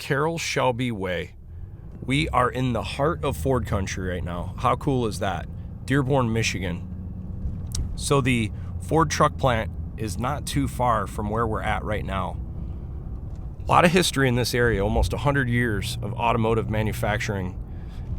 Carroll Shelby Way. We are in the heart of Ford country right now. How cool is that? Dearborn, Michigan. So the Ford truck plant is not too far from where we're at right now. A lot of history in this area, almost 100 years of automotive manufacturing,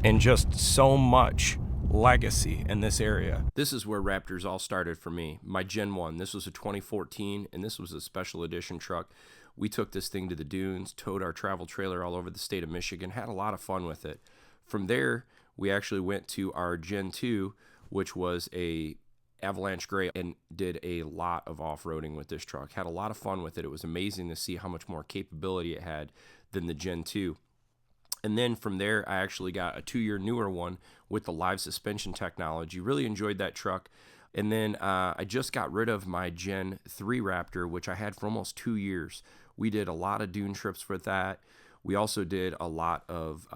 and just so much legacy in this area. This is where Raptors all started for me. My Gen 1, this was a 2014, and this was a special edition truck. We took this thing to the dunes, towed our travel trailer all over the state of Michigan, had a lot of fun with it. From there, we actually went to our Gen 2, which was a Avalanche gray, and did a lot of off-roading with this truck. Had a lot of fun with it. It was amazing to see how much more capability it had than the Gen 2. And then from there, I actually got a 2-year newer one with the live suspension technology. Really enjoyed that truck. And then I just got rid of my Gen 3 Raptor, which I had for almost 2 years. We did a lot of dune trips with that. We also did a lot of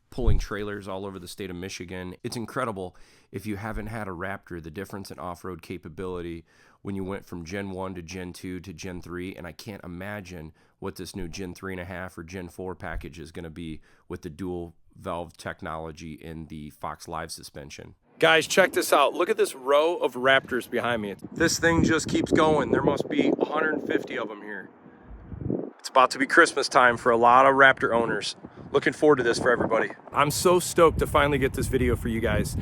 pulling trailers all over the state of Michigan. It's incredible if you haven't had a Raptor, the difference in off-road capability when you went from Gen 1 to Gen 2 to Gen 3, and I can't imagine what this new Gen 3.5 or Gen 4 package is going to be with the dual valve technology in the Fox Live suspension. Guys, check this out. Look at this row of Raptors behind me. This thing just keeps going. There must be 150 of them here. It's about to be Christmas time for a lot of Raptor owners. Looking forward to this for everybody. I'm so stoked to finally get this video for you guys.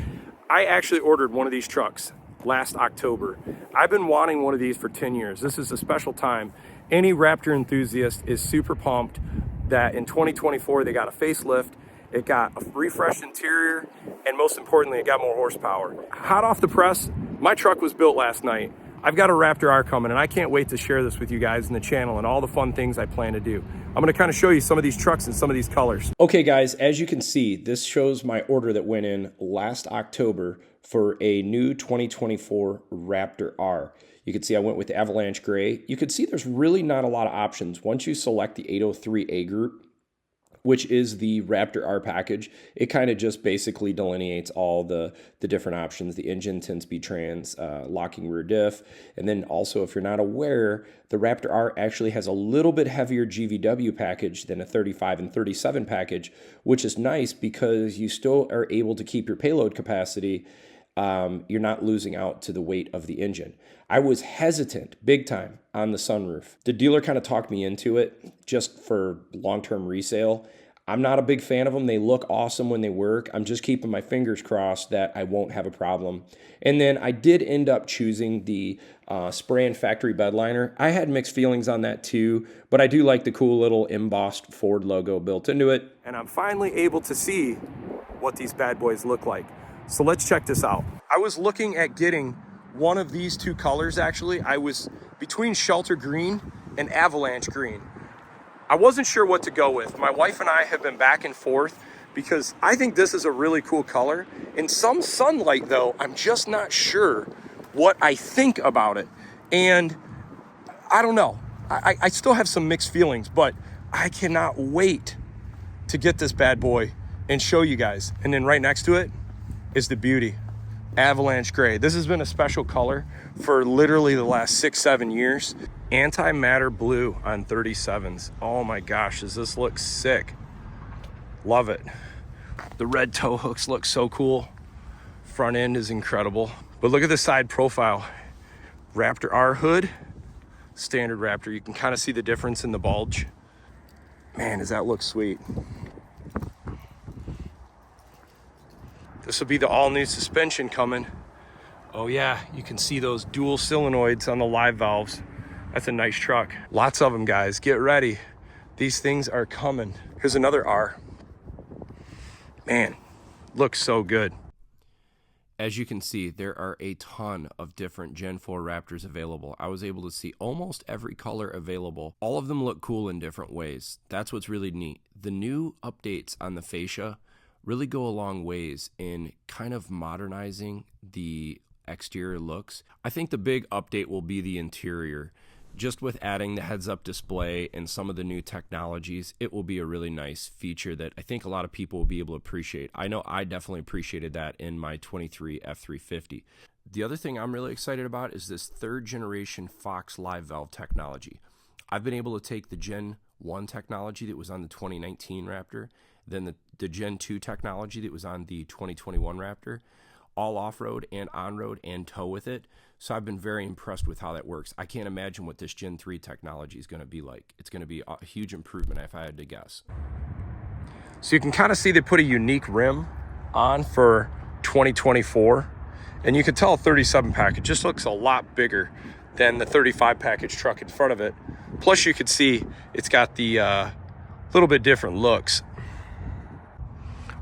I actually ordered one of these trucks last October. I've been wanting one of these for 10 years. This is a special time. Any Raptor enthusiast is super pumped that in 2024 they got a facelift, it got a refreshed interior, and most importantly, it got more horsepower. Hot off the press, my truck was built last night. I've got a Raptor R coming, and I can't wait to share this with you guys in the channel and all the fun things I plan to do. I'm gonna kind of show you some of these trucks and some of these colors. Okay guys, as you can see, this shows my order that went in last October for a new 2024 Raptor R. You can see I went with the Avalanche Gray. You can see there's really not a lot of options. Once you select the 803A group, which is the Raptor R package, it kind of just basically delineates all the different options, the engine, 10-speed trans, locking rear diff, and then also, if you're not aware, the Raptor R actually has a little bit heavier GVW package than a 35 and 37 package, which is nice because you still are able to keep your payload capacity. You're not losing out to the weight of the engine. I was hesitant big time on the sunroof. The dealer kind of talked me into it just for long-term resale. I'm not a big fan of them. They look awesome when they work. I'm just keeping my fingers crossed that I won't have a problem. And then I did end up choosing the spray and factory bed liner. I had mixed feelings on that too, but I do like the cool little embossed Ford logo built into it. And I'm finally able to see what these bad boys look like. So let's check this out. I was looking at getting one of these two colors actually. I was between Shelter Green and Avalanche Green. I wasn't sure what to go with. My wife and I have been back and forth because I think this is a really cool color. In some sunlight though, I'm just not sure what I think about it. And I don't know. I still have some mixed feelings, but I cannot wait to get this bad boy and show you guys. And then right next to it is the beauty, Avalanche Gray. This has been a special color for literally the last 6-7 years. Antimatter blue on 37s. Oh my gosh, does this look sick? Love it. The red tow hooks look so cool. Front end is incredible. But look at the side profile. Raptor R hood, standard Raptor. You can kind of see the difference in the bulge. Man, does that look sweet. This will be the all-new suspension coming. Oh yeah, you can see those dual solenoids on the live valves. That's a nice truck. Lots of them, guys. Get ready. These things are coming. Here's another R. Man, looks so good. As you can see, there are a ton of different Gen 4 Raptors available. I was able to see almost every color available. All of them look cool in different ways. That's what's really neat. The new updates on the fascia really go a long ways in kind of modernizing the exterior looks. I think the big update will be the interior. Just with adding the heads-up display and some of the new technologies, it will be a really nice feature that I think a lot of people will be able to appreciate. I know I definitely appreciated that in my 23 F-350. The other thing I'm really excited about is this third generation Fox Live Valve technology. I've been able to take the Gen 1 technology that was on the 2019 Raptor, then the Gen 2 technology that was on the 2021 Raptor, all off-road and on-road and tow with it. So I've been very impressed with how that works. I can't imagine what this Gen 3 technology is going to be like. It's going to be a huge improvement if I had to guess. So you can kind of see they put a unique rim on for 2024. And you can tell a 37 package just looks a lot bigger than the 35 package truck in front of it. Plus you can see it's got the little bit different looks.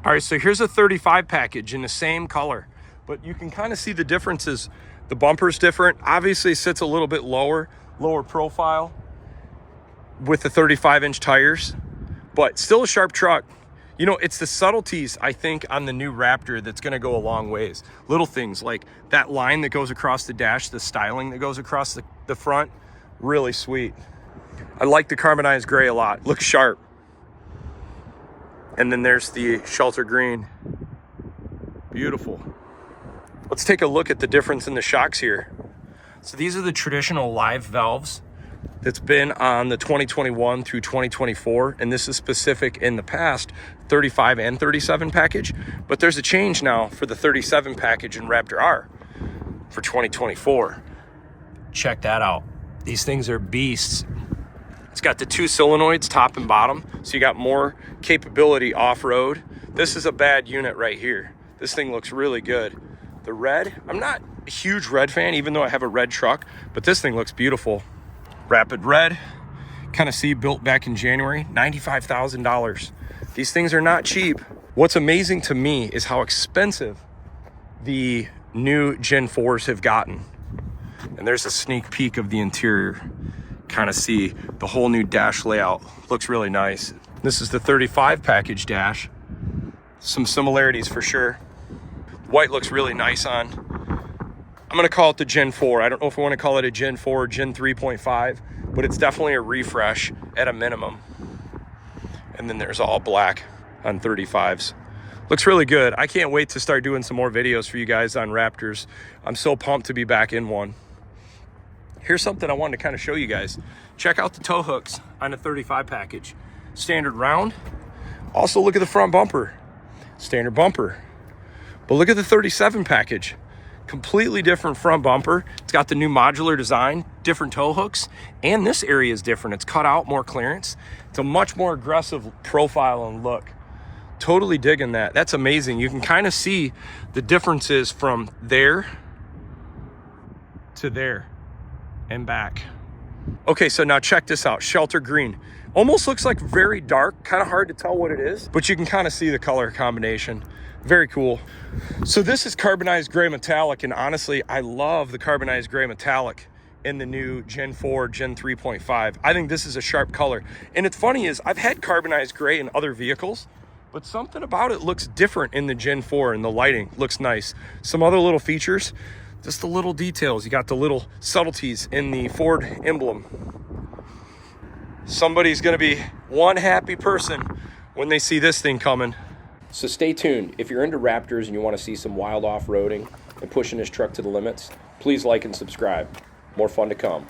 All right, so here's a 35 package in the same color, but you can kind of see the differences. The bumper's different. Obviously it sits a little bit lower profile with the 35-inch tires, but still a sharp truck. You know, it's the subtleties, I think, on the new Raptor that's going to go a long ways. Little things like that line that goes across the dash, the styling that goes across the front, really sweet. I like the carbonized gray a lot. Looks sharp. And then there's the shelter green. Beautiful. Let's take a look at the difference in the shocks here. So these are the traditional live valves that's been on the 2021 through 2024, and this is specific in the past 35 and 37 package, but there's a change now for the 37 package in Raptor R for 2024. Check that out. These things are beasts. It's got the 2 solenoids, top and bottom, so you got more capability off-road. This is a bad unit right here. This thing looks really good. The red, I'm not a huge red fan, even though I have a red truck, but this thing looks beautiful. Rapid red, kind of see built back in January, $95,000. These things are not cheap. What's amazing to me is how expensive the new Gen 4s have gotten. And there's a sneak peek of the interior. Kind of see the whole new dash layout. Looks really nice. This is the 35 package dash. Some similarities for sure. White looks really nice on. I'm gonna call it the Gen 4. I don't know if I wanna call it a Gen 4 or Gen 3.5, but it's definitely a refresh at a minimum. And then there's all black on 35s. Looks really good. I can't wait to start doing some more videos for you guys on Raptors. I'm so pumped to be back in one. Here's something I wanted to kind of show you guys. Check out the tow hooks on the 35 package. Standard round. Also look at the front bumper. Standard bumper. But look at the 37 package. Completely different front bumper. It's got the new modular design, different tow hooks, and this area is different. It's cut out, more clearance. It's a much more aggressive profile and look. Totally digging that. That's amazing. You can kind of see the differences from there to there and back. Okay, so now check this out. Shelter green. Almost looks like very dark, kind of hard to tell what it is, but you can kind of see the color combination. Very cool. So this is carbonized gray metallic, and honestly, I love the carbonized gray metallic in the new Gen 4, Gen 3.5. I think this is a sharp color. And it's funny is I've had carbonized gray in other vehicles, but something about it looks different in the Gen 4, and the lighting looks nice. Some other little features, just the little details. You got the little subtleties in the Ford emblem. Somebody's gonna be one happy person when they see this thing coming. So stay tuned. If you're into Raptors and you want to see some wild off-roading and pushing this truck to the limits, please like and subscribe. More fun to come.